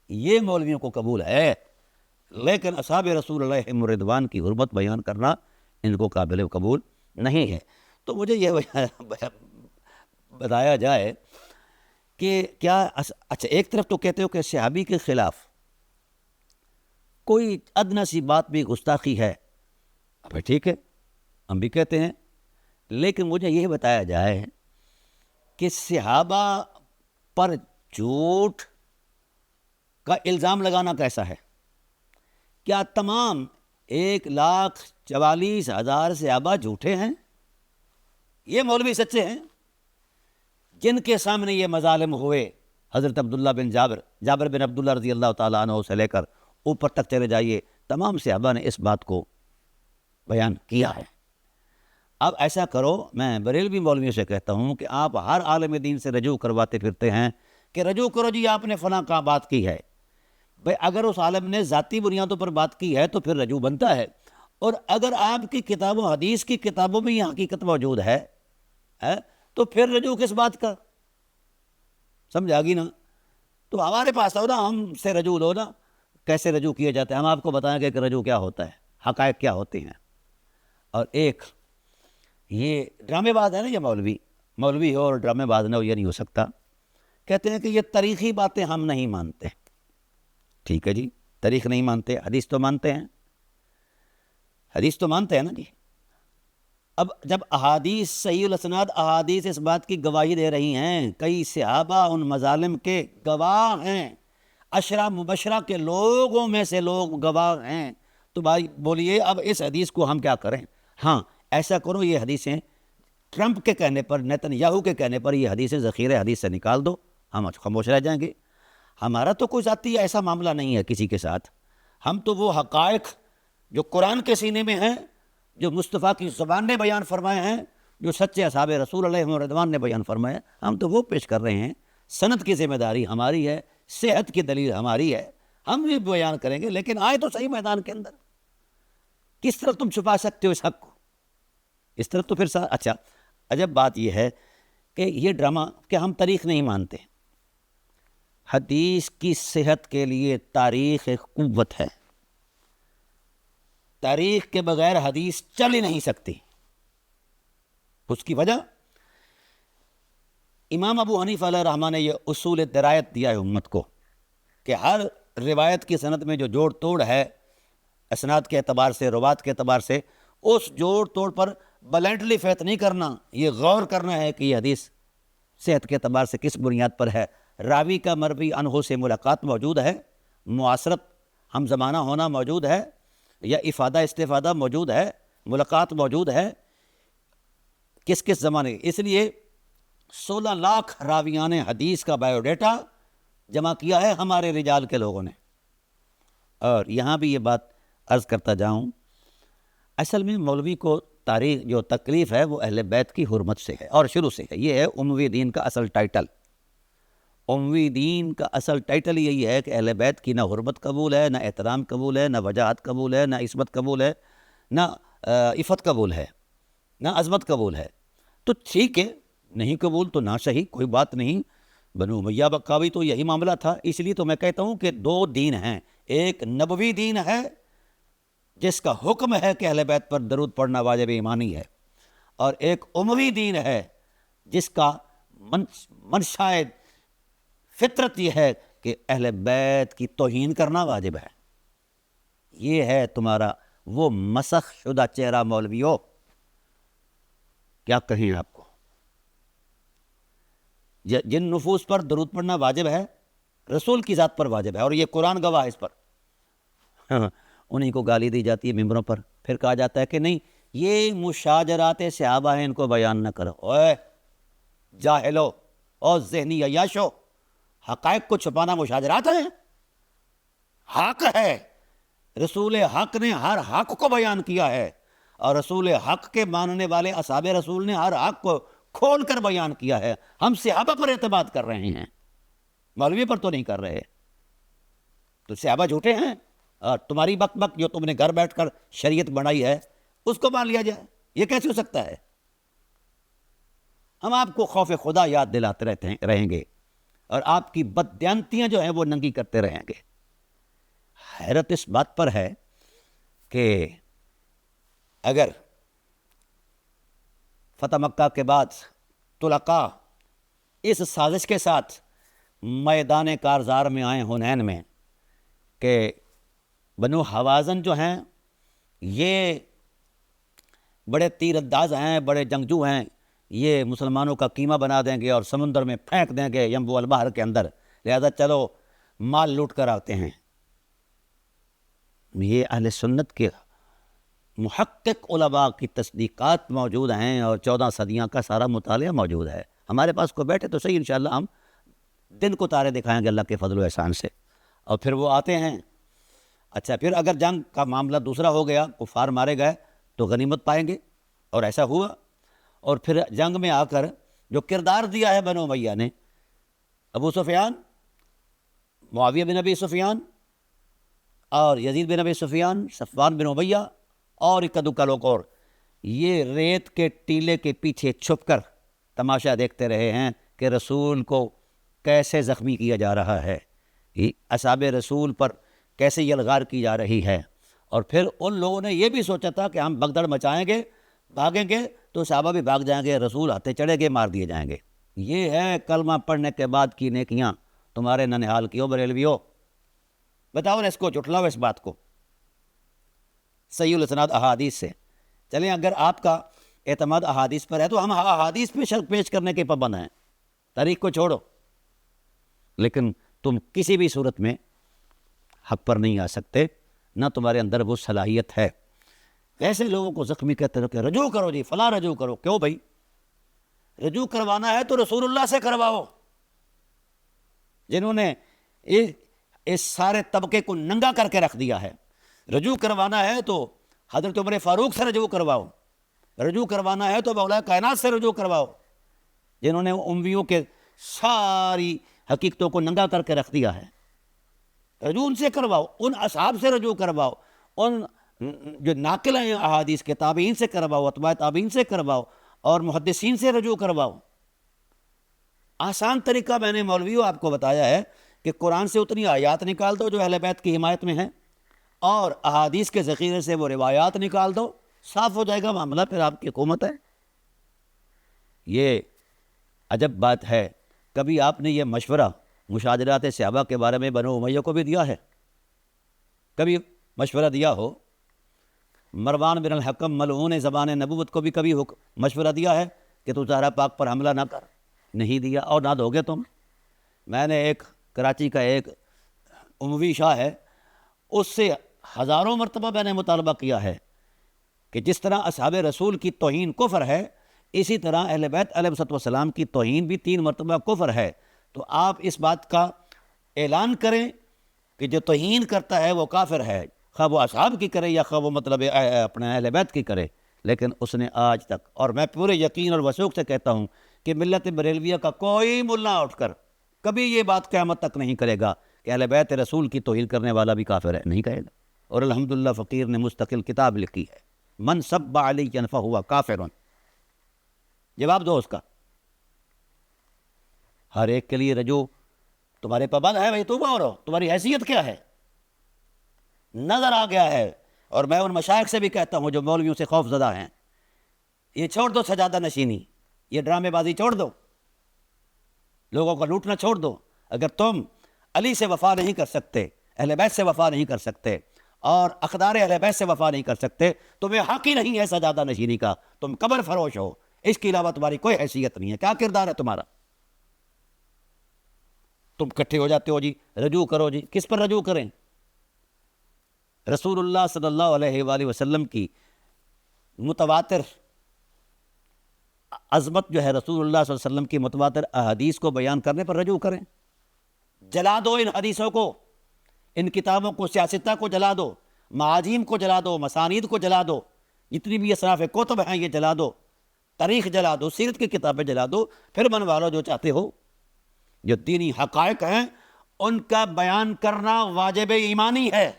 یہ مولویوں کو قبول ہے، لیکن اصحاب رسول اللہ رضوان کی حرمت بیان کرنا ان کو قابل قبول نہیں ہے. تو مجھے یہ بتایا جائے کہ کیا اچھا ایک طرف تو کہتے ہو کہ صحابی کے خلاف کوئی ادنی سی بات بھی گستاخی ہے، اب ٹھیک ہے ہم بھی کہتے ہیں، لیکن مجھے یہ بتایا جائے کہ صحابہ پر جھوٹ کا الزام لگانا کیسا ہے؟ کیا تمام 1,44,000 صحابہ جھوٹے ہیں؟ یہ مولوی سچے ہیں جن کے سامنے یہ مظالم ہوئے؟ حضرت عبداللہ بن جابر بن عبداللہ رضی اللہ تعالیٰ عنہ سے لے کر اوپر تک چلے جائیے، تمام صحابہ نے اس بات کو بیان کیا ہے. اب ایسا کرو، میں بریلوی مولویوں سے کہتا ہوں کہ آپ ہر عالم دین سے رجوع کرواتے پھرتے ہیں کہ رجوع کرو جی آپ نے فلاں کہاں بات کی ہے. بھئی اگر اس عالم نے ذاتی بنیادوں پر بات کی ہے تو پھر رجوع بنتا ہے، اور اگر آپ کی کتاب و حدیث کی کتابوں میں یہ حقیقت موجود ہے تو پھر رجوع کس بات کا؟ سمجھ آگی نا؟ تو ہمارے پاس آؤ نا، ہم سے رجوع لو نا. کیسے رجوع کیے جاتے ہیں ہم آپ کو بتائیں گے کہ رجوع کیا ہوتا ہے، حقائق کیا ہوتے ہیں. اور ایک یہ ڈرامے باز ہے نا، یہ مولوی ہو اور ڈرامے باز نہ ہو یہ نہیں ہو سکتا. کہتے ہیں کہ یہ تاریخی باتیں ہم نہیں مانتے. ٹھیک ہے جی، تاریخ نہیں مانتے، حدیث تو مانتے ہیں، حدیث تو مانتے ہیں نا جی. اب جب احادیث صحیح الاسناد احادیث اس بات کی گواہی دے رہی ہیں، کئی صحابہ ان مظالم کے گواہ ہیں، عشرہ مبشرہ کے لوگوں میں سے لوگ گواہ ہیں، تو بھائی بولیے اب اس حدیث کو ہم کیا کریں؟ ہاں ایسا کرو، یہ حدیثیں ٹرمپ کے کہنے پر، نیتن یاہو کے کہنے پر یہ حدیثیں ذخیرہ حدیث سے نکال دو، ہم خاموش رہ جائیں گے. ہمارا تو کوئی ذاتی ایسا معاملہ نہیں ہے کسی کے ساتھ. ہم تو وہ حقائق جو قرآن کے سینے میں ہیں، جو مصطفیٰ کی زبان نے بیان فرمائے ہیں، جو سچے اصحاب رسول اللہ رضوان نے بیان فرمائے، ہم تو وہ پیش کر رہے ہیں. سند کی ذمہ داری ہماری ہے، صحت کی دلیل ہماری ہے، ہم بھی بیان کریں گے، لیکن آئے تو صحیح میدان کے اندر. کس طرح تم چھپا سکتے ہو اس حق کو؟ اس طرح تو پھر اچھا عجب بات یہ ہے کہ یہ ڈرامہ کہ ہم تاریخ نہیں مانتے. حدیث کی صحت کے لیے تاریخ ایک قوت ہے، تاریخ کے بغیر حدیث چل ہی نہیں سکتی. اس کی وجہ امام ابو حنیفہ علیہ الرحمہ نے یہ اصول درایت دیا ہے امت کو کہ ہر روایت کی سند میں جو جوڑ توڑ ہے اسناد کے اعتبار سے، روات کے اعتبار سے، اس جوڑ توڑ پر بلینڈلی فیت نہیں کرنا، یہ غور کرنا ہے کہ یہ حدیث صحت کے اعتبار سے کس بنیاد پر ہے. راوی کا مروی عنہ سے ملاقات موجود ہے، معاصرت ہم زمانہ ہونا موجود ہے، یا افادہ استفادہ موجود ہے، ملاقات موجود ہے، کس کس زمانے. اس لیے 16 لاکھ راویان حدیث کا بایو ڈیٹا جمع کیا ہے ہمارے رجال کے لوگوں نے. اور یہاں بھی یہ بات عرض کرتا جاؤں، اصل میں مولوی کو تاریخ جو تکلیف ہے وہ اہل بیت کی حرمت سے ہے اور شروع سے ہے. یہ ہے اموی دین کا اصل ٹائٹل. اموی دین کا اصل ٹائٹل یہی ہے کہ اہل بیت کی نہ حرمت قبول ہے، نہ احترام قبول ہے، نہ وجاہت قبول ہے، نہ عصمت قبول ہے، نہ عفت قبول ہے، نہ عظمت قبول ہے. تو ٹھیک ہے، نہیں قبول تو نہ صحیح، کوئی بات نہیں. بنو امیہ کا بھی تو یہی معاملہ تھا. اس لیے تو میں کہتا ہوں کہ 2 دین ہیں، ایک نبوی دین ہے جس کا حکم ہے کہ اہل بیت پر درود پڑھنا واجب ایمانی ہے، اور ایک اموی دین ہے جس کا منشائے فطرت یہ ہے کہ اہل بیت کی توہین کرنا واجب ہے. یہ ہے تمہارا وہ مسخ شدہ چہرہ مولویوں، کیا کہیں آپ کو. جن نفوس پر درود پڑھنا واجب ہے، رسول کی ذات پر واجب ہے، اور یہ قرآن گواہ ہے اس پر، انہیں کو گالی دی جاتی ہے ممبروں پر. پھر کہا جاتا ہے کہ نہیں یہ مشاجرات صحابہ ہیں، ان کو بیان نہ کرو. اوے جاہلو اور ذہنی عیاشو، حقائق کو چھپانا مشاجرات ہیں؟ حق ہے، رسول حق نے ہر حق کو بیان کیا ہے، اور رسول حق کے ماننے والے اصحاب رسول نے ہر حق کو کھول کر بیان کیا ہے. ہم صحابہ پر اعتماد کر رہے ہیں، مولوی پر تو نہیں کر رہے. تو صحابہ جھوٹے ہیں، اور تمہاری بک بک جو تم نے گھر بیٹھ کر شریعت بنائی ہے اس کو مان لیا جائے؟ یہ کیسے ہو سکتا ہے؟ ہم آپ کو خوف خدا یاد دلاتے رہیں گے، اور آپ کی بددیانتیاں جو ہیں وہ ننگی کرتے رہیں گے. حیرت اس بات پر ہے کہ اگر فتح مکہ کے بعد طلقاء اس سازش کے ساتھ میدان کارزار میں آئے حنین میں کہ بنو حوازن جو ہیں یہ بڑے تیر انداز ہیں، بڑے جنگجو ہیں، یہ مسلمانوں کا قیمہ بنا دیں گے اور سمندر میں پھینک دیں گے ینبوع البحر کے اندر، لہذا چلو مال لوٹ کر آتے ہیں. یہ اہل سنت کے محقق علماء کی تصدیقات موجود ہیں، اور 14 صدیاں کا سارا مطالعہ موجود ہے. ہمارے پاس کو بیٹھے تو صحیح، انشاءاللہ ہم دن کو تارے دکھائیں گے اللہ کے فضل و احسان سے. اور پھر وہ آتے ہیں. اچھا پھر اگر جنگ کا معاملہ دوسرا ہو گیا، کفار مارے گئے تو غنیمت پائیں گے، اور ایسا ہوا. اور پھر جنگ میں آ کر جو کردار دیا ہے بنو امیہ نے، ابو سفیان، معاویہ بن ابی سفیان، اور یزید بن ابی سفیان، صفوان بن امیہ، اور اکا دکا لوگ، اور یہ ریت کے ٹیلے کے پیچھے چھپ کر تماشا دیکھتے رہے ہیں کہ رسول کو کیسے زخمی کیا جا رہا ہے، اصحاب رسول پر کیسے یلغار کی جا رہی ہے. اور پھر ان لوگوں نے یہ بھی سوچا تھا کہ ہم بگدڑ مچائیں گے، بھاگیں گے تو صحابہ بھی بھاگ جائیں گے، رسول ہاتھے چڑھے گے، مار دیے جائیں گے. یہ ہے کلمہ پڑھنے کے بعد کی نیکیاں تمہارے ننہال کی. ہو بریلویو، بتاؤ نا اس کو، جھٹلاؤ اس بات کو صحیح الاسناد احادیث سے. چلیں اگر آپ کا اعتماد احادیث پر ہے تو ہم احادیث پہ شرط پیش کرنے کے پابند ہیں، تاریخ کو چھوڑو. لیکن تم کسی بھی صورت میں حق پر نہیں آ سکتے، نہ تمہارے اندر وہ صلاحیت ہے. ایسے لوگوں کو زخمی کہتے رہو کہ رجوع کرو جی، فلاں رجوع کرو. کیوں بھائی؟ رجوع کروانا ہے تو رسول اللہ سے کرواؤ، جنہوں نے اس سارے طبقے کو ننگا کر کے رکھ دیا ہے. رجوع کروانا ہے تو حضرت عمر فاروق سے رجوع کرواؤ، رجوع کروانا ہے تو مولا کائنات سے رجوع کرواؤ، جنہوں نے امیوں کے ساری حقیقتوں کو ننگا کر کے رکھ دیا ہے. رجوع ان سے کرواؤ، ان اصحاب سے رجوع کرواؤ، ان جو ناقل ہیں احادیث کے تابعین سے کرواؤ، اتباع تابعین سے کرواؤ، اور محدثین سے رجوع کرواؤ. آسان طریقہ میں نے مولویوں آپ کو بتایا ہے کہ قرآن سے اتنی آیات نکال دو جو اہل بیت کی حمایت میں ہیں، اور احادیث کے ذخیرے سے وہ روایات نکال دو، صاف ہو جائے گا معاملہ، پھر آپ کی حکومت ہے. یہ عجب بات ہے. کبھی آپ نے یہ مشورہ مشاجرات صحابہ کے بارے میں بنو امیہ کو بھی دیا ہے؟ کبھی مشورہ دیا ہو؟ مروان بن الحکم ملعون زبان نبوت کو بھی کبھی مشورہ دیا ہے کہ تو زہرا پاک پر حملہ نہ کر؟ نہیں دیا، اور نہ دو گے تم. میں نے ایک کراچی کا ایک اموی شاہ ہے، اس سے ہزاروں مرتبہ میں نے مطالبہ کیا ہے کہ جس طرح اصحاب رسول کی توہین کفر ہے، اسی طرح اہل بیت علیہ السلام کی توہین بھی 3 مرتبہ کفر ہے. تو آپ اس بات کا اعلان کریں کہ جو توہین کرتا ہے وہ کافر ہے، خواہ وہ اصحاب کی کرے یا خواہ وہ مطلب اپنے اہل بیت کی کرے. لیکن اس نے آج تک، اور میں پورے یقین اور وثوق سے کہتا ہوں کہ ملت بریلویہ کا کوئی ملا اٹھ کر کبھی یہ بات قیامت تک نہیں کرے گا کہ اہل بیت رسول کی توہین کرنے والا بھی کافر ہے، نہیں کہے گا. اور الحمدللہ فقیر نے مستقل کتاب لکھی ہے، من سب علی فہو کافر. جواب دو اس کا. ہر ایک کے لیے رجوع تمہارے پابند ہے بھائی. تم اور تمہاری حیثیت کیا ہے؟ نظر آ گیا ہے. اور میں ان مشائخ سے بھی کہتا ہوں جو مولویوں سے خوف زدہ ہیں، یہ چھوڑ دو سجادہ نشینی، یہ ڈرامے بازی چھوڑ دو، لوگوں کا لوٹنا چھوڑ دو. اگر تم علی سے وفا نہیں کر سکتے، اہل بیت سے وفا نہیں کر سکتے، اور اقدار اہل بیت سے وفا نہیں کر سکتے، تمہیں حق ہی نہیں ہے سجادہ نشینی کا، تم قبر فروش ہو، اس کے علاوہ تمہاری کوئی حیثیت نہیں ہے۔ کیا کردار ہے تمہارا؟ تم اکٹھے ہو جاتے ہو جی رجوع کرو جی، کس پر رجوع کریں؟ رسول اللہ صلی اللہ علیہ وآلہ وسلم کی متواتر عظمت جو ہے، رسول اللہ صلی اللہ علیہ وسلم کی متواتر احادیث کو بیان کرنے پر رجوع کریں۔ جلا دو ان حدیثوں کو، ان کتابوں کو، سیاستہ کو جلا دو، معاجم کو جلا دو، مسانید کو جلا دو، جتنی بھی اصناف کتب ہیں یہ جلا دو، تاریخ جلا دو، سیرت کی کتابیں جلا دو، پھر بنوا لو جو چاہتے ہو۔ جو دینی حقائق ہیں ان کا بیان کرنا واجب ایمانی ہے،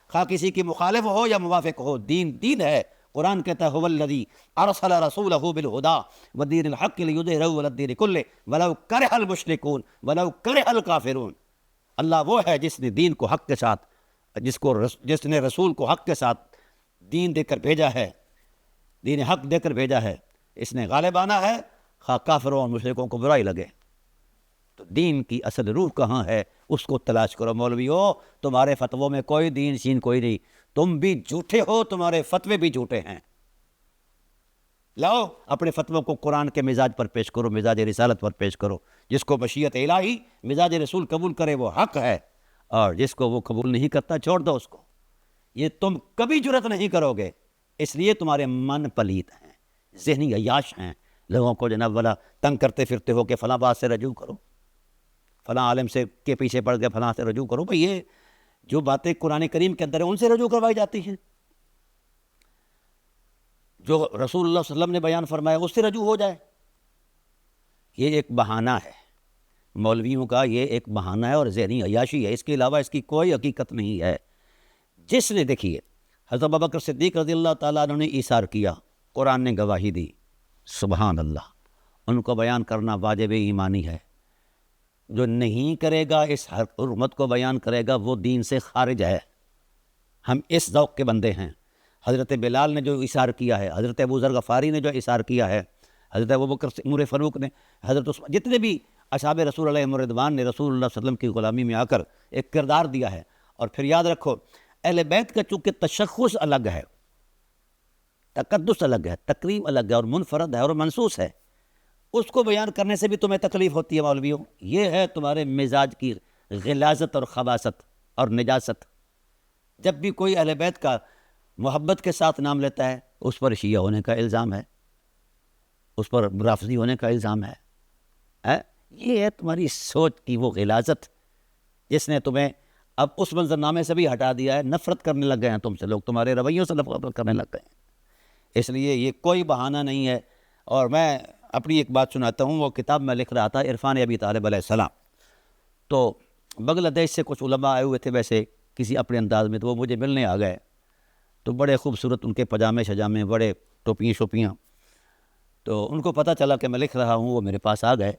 خواہ کسی کی مخالف ہو یا موافق ہو، دین دین ہے۔ قرآن کہتا ہے هو الذی ارسل رسولہ بالہدی ودین الحق لیظہرہ علی الدین کلہ ولو کرہ المشرکون ولو کرہ الکافرون۔ اللہ وہ ہے جس نے دین کو حق کے ساتھ، جس نے رسول کو حق کے ساتھ دین دے کر بھیجا ہے، دین حق دے کر بھیجا ہے، اس نے غالب آنا ہے، خواہ کافروں اور مشرکوں کو برائی لگے۔ تو دین کی اصل روح کہاں ہے اس کو تلاش کرو۔ مولویو تمہارے فتووں میں کوئی دین شین کوئی نہیں، تم بھی جھوٹے ہو، تمہارے فتوے بھی جھوٹے ہیں۔ لاؤ اپنے فتووں کو قرآن کے مزاج پر پیش کرو، مزاج رسالت پر پیش کرو۔ جس کو مشیت الہی مزاج رسول قبول کرے وہ حق ہے، اور جس کو وہ قبول نہیں کرتا چھوڑ دو اس کو۔ یہ تم کبھی جرت نہیں کرو گے، اس لیے تمہارے من پلیت ہیں، ذہنی عیاش ہیں، لوگوں کو جناب والا تنگ کرتے پھرتے ہو کہ فلاں بات سے رجوع کرو، فلاں عالم سے کے پیچھے پڑ گئے فلاں سے رجوع کرو۔ بھئی یہ جو باتیں قرآن کریم کے اندر ہیں ان سے رجوع کروائی جاتی ہیں، جو رسول اللہ صلی اللہ علیہ وسلم نے بیان فرمایا اس سے رجوع ہو جائے۔ یہ ایک بہانہ ہے مولویوں کا، یہ ایک بہانہ ہے اور ذہنی عیاشی ہے، اس کے علاوہ اس کی کوئی حقیقت نہیں ہے۔ جس نے دیکھیے حضرت ابوبکر صدیق رضی اللہ تعالیٰ عنہ نے ایثار کیا، قرآن نے گواہی دی، سبحان اللہ، ان کو بیان کرنا واجب ایمانی ہے۔ جو نہیں کرے گا، اس حرمت کو بیان کرے گا، وہ دین سے خارج ہے۔ ہم اس ذوق کے بندے ہیں۔ حضرت بلال نے جو ایثار کیا ہے، حضرت ابو ذر غفاری نے جو ایثار کیا ہے، حضرت ابوبکر عمر فاروق نے، حضرت عثمان، جتنے بھی اصحاب رسول علیہ رضوان نے رسول اللہ صلی اللہ علیہ وسلم کی غلامی میں آ کر ایک کردار دیا ہے۔ اور پھر یاد رکھو اہل بیت کا چونکہ تشخص الگ ہے، تقدس الگ ہے، تکریم الگ ہے، اور منفرد ہے اور منصوص ہے، اس کو بیان کرنے سے بھی تمہیں تکلیف ہوتی ہے مولویوں۔ یہ ہے تمہارے مزاج کی غلاظت اور خباثت اور نجاست۔ جب بھی کوئی اہل بیت کا محبت کے ساتھ نام لیتا ہے اس پر شیعہ ہونے کا الزام ہے، اس پر رافضی ہونے کا الزام ہے۔ یہ ہے تمہاری سوچ کی وہ غلاظت جس نے تمہیں اب اس منظرنامے سے بھی ہٹا دیا ہے۔ نفرت کرنے لگ گئے ہیں تم سے لوگ، تمہارے رویوں سے نفرت کرنے لگ گئے ہیں۔ اس لیے یہ کوئی بہانہ نہیں ہے۔ اور میں اپنی ایک بات سناتا ہوں، وہ کتاب میں لکھ رہا تھا عرفان ابی طالب علیہ السلام، تو بنگلہ دیش سے کچھ علماء آئے ہوئے تھے ویسے کسی اپنے انداز میں، تو وہ مجھے ملنے آ گئے، تو بڑے خوبصورت ان کے پجامے شجامے، بڑے ٹوپیاں شوپیاں، تو ان کو پتہ چلا کہ میں لکھ رہا ہوں، وہ میرے پاس آ گئے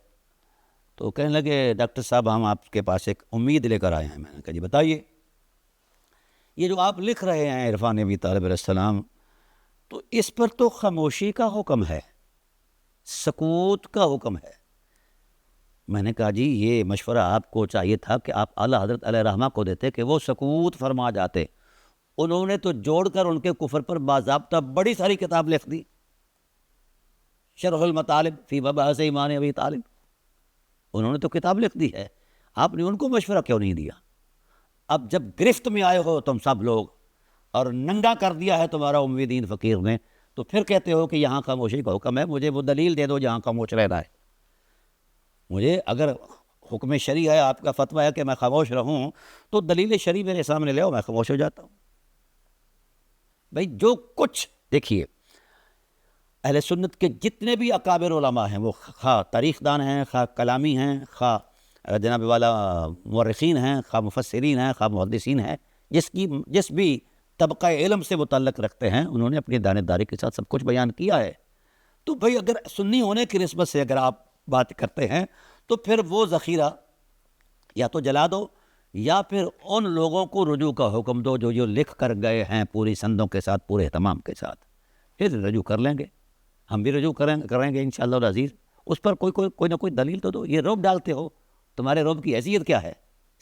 تو کہنے لگے ڈاکٹر صاحب ہم آپ کے پاس ایک امید لے کر آئے ہیں۔ میں نے کہا جی بتائیے۔ یہ جو آپ لکھ رہے ہیں عرفان ابی طالب علیہ السلام، تو اس پر تو خاموشی کا حکم ہے، سکوت کا حکم ہے۔ میں نے کہا جی یہ مشورہ آپ کو چاہیے تھا کہ آپ اعلیٰ حضرت علیہ رحمہ کو دیتے کہ وہ سکوت فرما جاتے۔ انہوں نے تو جوڑ کر ان کے کفر پر باضابطہ بڑی ساری کتاب لکھ دی، شرح المطالب فی مباحث ایمان ابی طالب، انہوں نے تو کتاب لکھ دی ہے۔ آپ نے ان کو مشورہ کیوں نہیں دیا؟ اب جب گرفت میں آئے ہو تم سب لوگ اور ننگا کر دیا ہے تمہارا اموی دین فقیر نے، تو پھر کہتے ہو کہ یہاں خاموشی کا حکم ہے۔ مجھے وہ دلیل دے دو جہاں خاموش رہنا ہے۔ مجھے اگر حکم شرعی ہے، آپ کا فتویٰ ہے کہ میں خاموش رہوں، تو دلیل شرعی میرے سامنے لے آؤ، میں خاموش ہو جاتا ہوں۔ بھائی جو کچھ دیکھیے اہل سنت کے جتنے بھی اکابر علماء ہیں، وہ خواہ تاریخ دان ہیں، خواہ کلامی ہیں، خواہ جناب والا مورخین ہیں، خواہ مفسرین ہیں، خواہ محدثین ہیں، جس بھی طبقہ علم سے متعلق رکھتے ہیں، انہوں نے اپنی دانشداری کے ساتھ سب کچھ بیان کیا ہے۔ تو بھئی اگر سنی ہونے کی نسبت سے اگر آپ بات کرتے ہیں تو پھر وہ ذخیرہ یا تو جلا دو یا پھر ان لوگوں کو رجوع کا حکم دو جو لکھ کر گئے ہیں پوری سندوں کے ساتھ، پورے اہتمام کے ساتھ، پھر رجوع کر لیں گے، ہم بھی رجوع کریں گے انشاءاللہ العزیز۔ اس پر کوئی نہ کوئی دلیل تو دو۔ یہ روب ڈالتے ہو، تمہارے روب کی حیثیت کیا ہے؟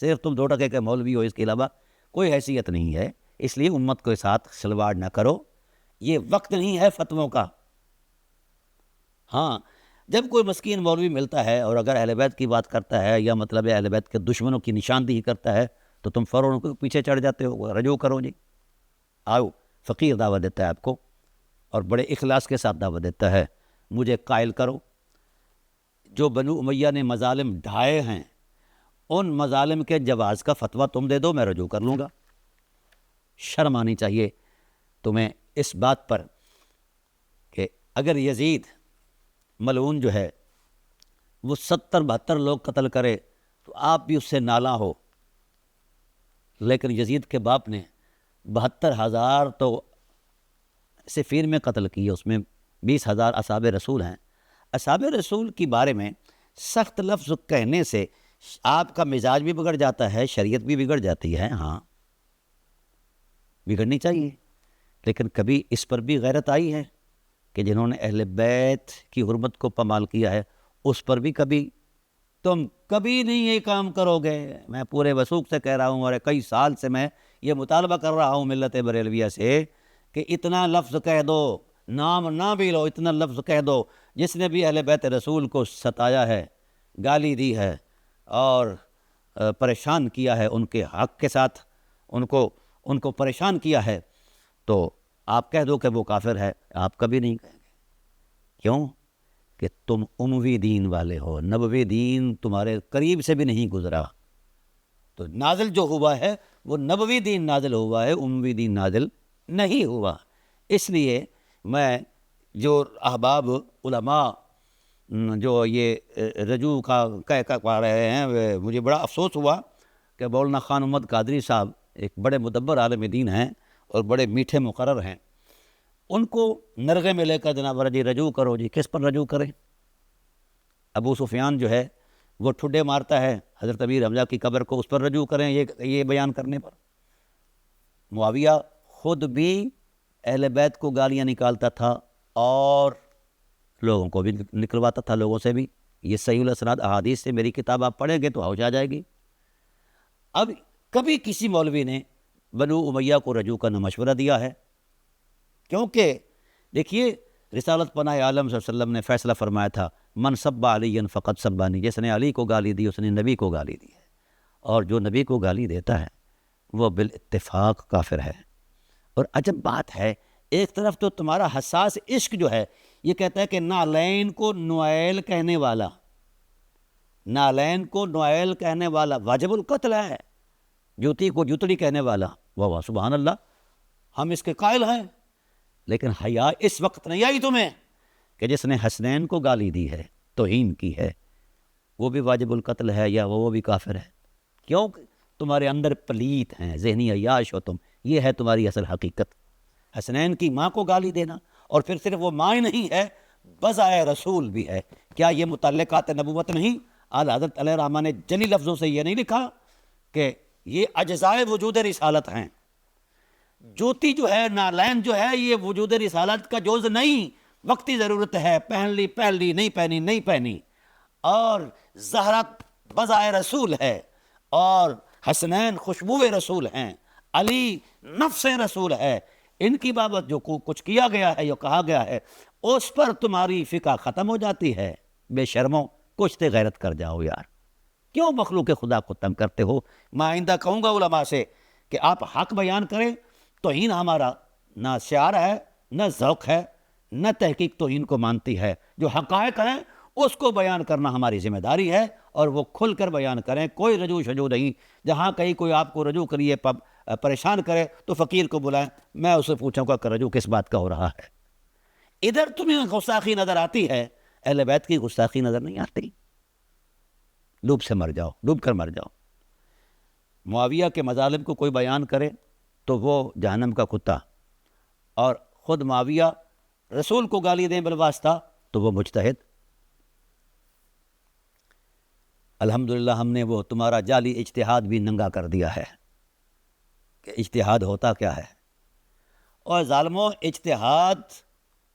صرف تم 2 ٹکے کے مولوی ہو، اس کے علاوہ کوئی حیثیت نہیں ہے۔ اس لیے امت کے ساتھ کھلواڑ نہ کرو، یہ وقت نہیں ہے فتووں کا۔ ہاں جب کوئی مسکین مولوی ملتا ہے اور اگر اہل بیت کی بات کرتا ہے یا مطلب اہل بیت کے دشمنوں کی نشاندہی کرتا ہے تو تم فوراً کو پیچھے چڑھ جاتے ہو، رجوع کرو جی، آؤ۔ فقیر دعوت دیتا ہے آپ کو اور بڑے اخلاص کے ساتھ دعوت دیتا ہے، مجھے قائل کرو جو بنو امیہ نے مظالم ڈھائے ہیں ان مظالم کے جواز کا فتویٰ تم دے دو، میں رجوع کر لوں گا۔ شرم آنی چاہیے تمہیں اس بات پر کہ اگر یزید ملعون جو ہے وہ 70-72 لوگ قتل کرے تو آپ بھی اس سے نالاں ہو، لیکن یزید کے باپ نے 72,000 تو صفین میں قتل کیے، اس میں 20,000 اصحاب رسول ہیں۔ اصحاب رسول کی بارے میں سخت لفظ کہنے سے آپ کا مزاج بھی بگڑ جاتا ہے، شریعت بھی بگڑ جاتی ہے، ہاں بگڑنی چاہیے، لیکن کبھی اس پر بھی غیرت آئی ہے کہ جنہوں نے اہل بیت کی حرمت کو پامال کیا ہے اس پر بھی کبھی تم کبھی نہیں یہ کام کرو گے۔ میں پورے وثوق سے کہہ رہا ہوں اور کئی سال سے میں یہ مطالبہ کر رہا ہوں ملت بریلویہ سے کہ اتنا لفظ کہہ دو، نام نہ بھی لو، اتنا لفظ کہہ دو جس نے بھی اہل بیت رسول کو ستایا ہے، گالی دی ہے اور پریشان کیا ہے ان کے حق کے ساتھ، ان کو پریشان کیا ہے، تو آپ کہہ دو کہ وہ کافر ہے۔ آپ کبھی نہیں کہیں گے، کیوں کہ تم اموی دین والے ہو، نبوی دین تمہارے قریب سے بھی نہیں گزرا، تو نازل جو ہوا ہے وہ نبوی دین نازل ہوا ہے، اموی دین نازل نہیں ہوا۔ اس لیے میں جو احباب علماء جو یہ رجوع کا کہہ پا رہے ہیں، مجھے بڑا افسوس ہوا کہ مولانا خان محمد قادری صاحب ایک بڑے مدبر عالم دین ہیں اور بڑے میٹھے مقرر ہیں، ان کو نرغے میں لے کر جناب جی رجوع کرو جی، کس پر رجوع کریں؟ ابو سفیان جو ہے وہ ٹھڈے مارتا ہے حضرت امیر حمزہ کی قبر کو، اس پر رجوع کریں یہ بیان کرنے پر؟ معاویہ خود بھی اہل بیت کو گالیاں نکالتا تھا اور لوگوں کو بھی نکلواتا تھا، لوگوں سے بھی۔ یہ صحیح الاسناد احادیث سے میری کتاب آپ پڑھیں گے تو ہوش آ جائے گی۔ اب کبھی کسی مولوی نے بنو امیہ کو رجوع کا نہ مشورہ دیا ہے، کیونکہ دیکھیے رسالت پناہ عالم صلی اللہ علیہ وسلم نے فیصلہ فرمایا تھا، من سب علی فقط سبانی، جس نے علی کو گالی دی اس نے نبی کو گالی دی ہے، اور جو نبی کو گالی دیتا ہے وہ بالاتفاق کافر ہے۔ اور عجب بات ہے، ایک طرف تو تمہارا حساس عشق جو ہے یہ کہتا ہے کہ نالین کو نوائل کہنے والا، نالین کو نوائل کہنے والا واجب القتل ہے، جوتی کو جوتڑی کہنے والا، واہ سبحان اللہ، ہم اس کے قائل ہیں، لیکن حیا اس وقت نہیں آئی تمہیں کہ جس نے حسنین کو گالی دی ہے، توہین کی ہے، وہ بھی واجب القتل ہے یا وہ بھی کافر ہے؟ کیوں؟ تمہارے اندر پلیت ہیں، ذہنی عیاش ہو تم، یہ ہے تمہاری اصل حقیقت۔ حسنین کی ماں کو گالی دینا، اور پھر صرف وہ ماں ہی نہیں ہے، بضائے رسول بھی ہے، کیا یہ متعلقات نبوت نہیں؟ اعلیٰ حضرت علیہ الرحمہ نے جلی لفظوں سے یہ نہیں لکھا کہ یہ اجزائے وجود رسالت ہیں؟ جوتی جو ہے، نالین جو ہے، یہ وجود رسالت کا جز نہیں، وقتی ضرورت ہے، پہن لی نہیں پہنی نہیں پہنی، اور زہرہ بضائے رسول ہے، اور حسنین خوشبو رسول ہیں، علی نفس رسول ہے، ان کی بابت جو کچھ کیا گیا ہے یا کہا گیا ہے اس پر تمہاری فقہ ختم ہو جاتی ہے۔ بے شرموں، کچھ تے غیرت کر جاؤ یار، کیوں مخلوق خدا کو تنگ کرتے ہو؟ میں آئندہ کہوں گا علماء سے کہ آپ حق بیان کریں، توہین ہمارا نہ شعار ہے، نہ ذوق ہے، نہ تحقیق توہین کو مانتی ہے، جو حقائق ہیں اس کو بیان کرنا ہماری ذمہ داری ہے، اور وہ کھل کر بیان کریں، کوئی رجوع شجوع نہیں۔ جہاں کہیں کوئی آپ کو رجوع کریے پریشان کرے تو فقیر کو بلائیں، میں اسے پوچھوں گا کہ رجوع کس بات کا ہو رہا ہے۔ ادھر تمہیں گستاخی نظر آتی ہے، اہل بیت کی گستاخی نظر نہیں آتی، ڈوب سے مر جاؤ، ڈوب کر مر جاؤ۔ معاویہ کے مظالم کو کوئی بیان کرے تو وہ جہنم کا کتا، اور خود معاویہ رسول کو گالی دیں بالواسطہ تو وہ مجتہد۔ الحمدللہ ہم نے وہ تمہارا جعلی اجتہاد بھی ننگا کر دیا ہے کہ اجتہاد ہوتا کیا ہے۔ اور ظالموں، اجتہاد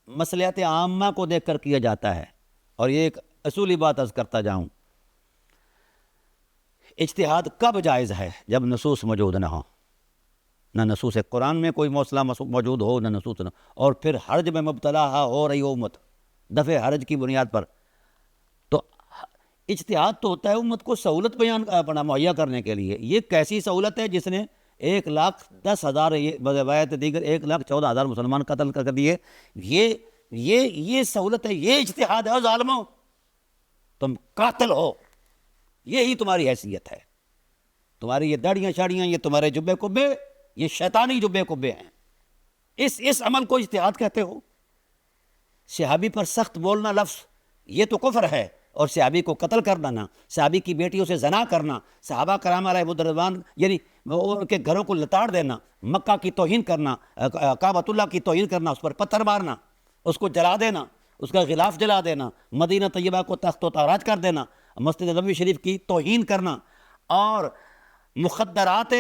مصلحت عامہ کو دیکھ کر کیا جاتا ہے، اور یہ ایک اصولی بات عرض کرتا جاؤں، اجتہاد کب جائز ہے؟ جب نصوص موجود نہ ہوں۔ نہ نصوص قرآن میں کوئی مسئلہ موجود ہو، نہ نصوص اور پھر حرج میں مبتلا ہو رہی ہو امت دفع حرج کی بنیاد پر. تو اجتہاد تو ہوتا ہے امت کو سہولت مہیا کرنے کے لیے. یہ کیسی سہولت ہے جس نے 1,10,000 روایت دیگر 1,14,000 مسلمان قتل کر دیے. یہ سہولت ہے، یہ اجتہاد ہے. ظالموں، تم قاتل ہو، یہی تمہاری حیثیت ہے. تمہاری یہ داڑیاں شاڑیاں، یہ تمہارے جبے کبے، یہ شیطانی جبے کبے ہیں. اس عمل کو اجتہاد کہتے ہو؟ صحابی پر سخت بولنا لفظ یہ تو کفر ہے، اور صحابی کو قتل کرنا، نہ صحابی کی بیٹیوں سے زنا کرنا، صحابہ کرام علیہ الرضوان یعنی ان کے گھروں کو لتاڑ دینا، مکہ کی توہین کرنا، کعبۃ اللہ کی توہین کرنا، اس پر پتھر مارنا، اس کو جلا دینا، اس کا غلاف جلا دینا، مدینہ طیبہ کو تخت و تاراج کر دینا، مسجد نبوی شریف کی توہین کرنا، اور مخدرات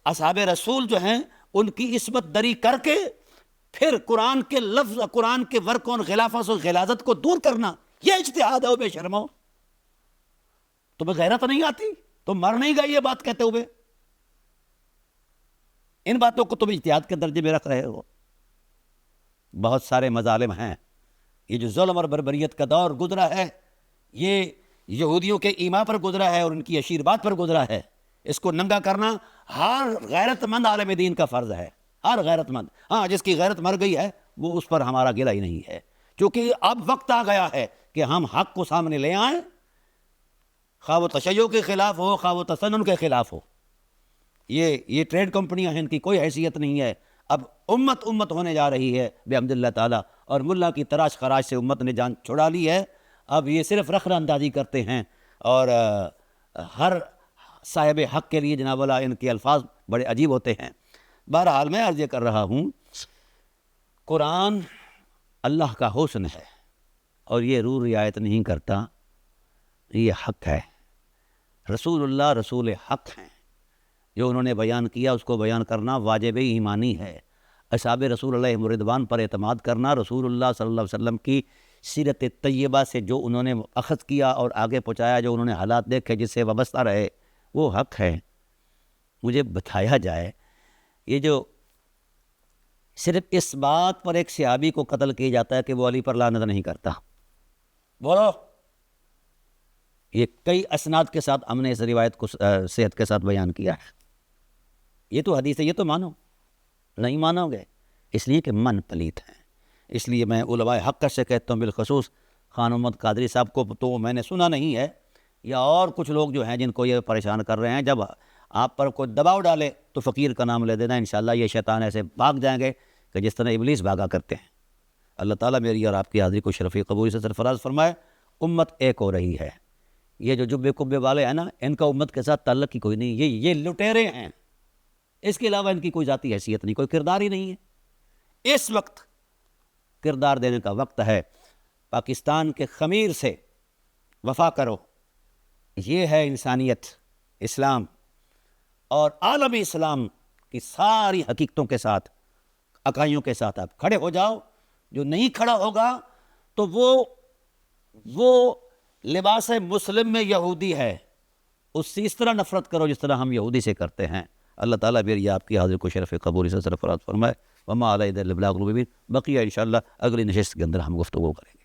اصحاب رسول جو ہیں ان کی عصمت دری کر کے پھر قرآن کے لفظ، قرآن کے ورق اور غلافت و غلاظت کو دور کرنا، یہ اجتہاد ہے. بے شرمو، تمہیں غیرت نہیں آتی؟ تم مر نہیں گئے یہ بات کہتے ہوئے؟ ان باتوں کو تم اجتہاد کے درجے میں رکھ رہے ہو. بہت سارے مظالم ہیں. یہ جو ظلم اور بربریت کا دور گزرا ہے، یہ یہودیوں کے ایما پر گزرا ہے اور ان کی اشیرباد پر گزرا ہے. اس کو ننگا کرنا ہر غیرت مند عالم دین کا فرض ہے. ہر غیرت مند، ہاں جس کی غیرت مر گئی ہے وہ اس پر ہمارا گلہ ہی نہیں ہے. چونکہ اب وقت آ گیا ہے کہ ہم حق کو سامنے لے آئیں، خواہ وہ تشیع کے خلاف ہو، خواہ وہ تسنن کے خلاف ہو. یہ ٹریڈ کمپنیاں ہیں، ان کی کوئی حیثیت نہیں ہے. اب امت ہونے جا رہی ہے بحمد اللہ تعالیٰ، اور ملا کی تراش خراش سے امت نے جان چھڑا لی ہے. اب یہ صرف رخنہ اندازی کرتے ہیں، اور ہر صاحب حق کے لیے جناب والا ان کے الفاظ بڑے عجیب ہوتے ہیں. بہرحال میں عرض یہ کر رہا ہوں، قرآن اللہ کا حسن ہے اور یہ رعایت نہیں کرتا، یہ حق ہے. رسول اللہ رسول حق ہیں، جو انہوں نے بیان کیا اس کو بیان کرنا واجب ایمانی ہے. اصحاب رسول اللہ رضوان پر اعتماد کرنا، رسول اللہ صلی اللہ علیہ وسلم کی سیرت طیبہ سے جو انہوں نے اخذ کیا اور آگے پہنچایا، جو انہوں نے حالات دیکھے جس سے وابستہ رہے، وہ حق ہے. مجھے بتایا جائے، یہ جو صرف اس بات پر ایک صحابی کو قتل کیا جاتا ہے کہ وہ علی پر لعنت نہیں کرتا، بولو، یہ کئی اسناد کے ساتھ ہم نے اس روایت کو صحت کے ساتھ بیان کیا ہے. یہ تو حدیث ہے، یہ تو مانو. نہیں مانو گے اس لیے کہ من پلیت ہیں. اس لیے میں علماء حق سے کہتا ہوں، بالخصوص خان محمد قادری صاحب کو تو میں نے سنا نہیں ہے، یا اور کچھ لوگ جو ہیں جن کو یہ پریشان کر رہے ہیں، جب آپ پر کوئی دباؤ ڈالے تو فقیر کا نام لے دینا، انشاءاللہ یہ شیطان ایسے بھاگ جائیں گے کہ جس طرح ابلیس بھاگا کرتے ہیں. اللہ تعالیٰ میری اور آپ کی حاضری کو شرفی قبولی سے سرفراز فرمائے. امت ایک ہو رہی ہے. یہ جو جبے کبے والے ہیں نا، ان کا امت کے ساتھ تعلق ہی کوئی نہیں. یہ لٹیرے ہیں، اس کے علاوہ ان کی کوئی ذاتی حیثیت نہیں، کوئی کردار ہی نہیں ہے. اس وقت کردار دینے کا وقت ہے. پاکستان کے خمیر سے وفا کرو. یہ ہے انسانیت، اسلام، اور عالمی اسلام کی ساری حقیقتوں کے ساتھ، عقائدوں کے ساتھ آپ کھڑے ہو جاؤ. جو نہیں کھڑا ہوگا تو وہ لباس مسلم میں یہودی ہے، اس سے اس طرح نفرت کرو جس طرح ہم یہودی سے کرتے ہیں. اللہ تعالیٰ میری آپ کی حاضر کو شرف قبولی سے سرفراز فرمائے. وما علینا الا البلاغ المبین. بقیہ انشاءاللہ اگلی نشست کے اندر ہم گفتگو کریں.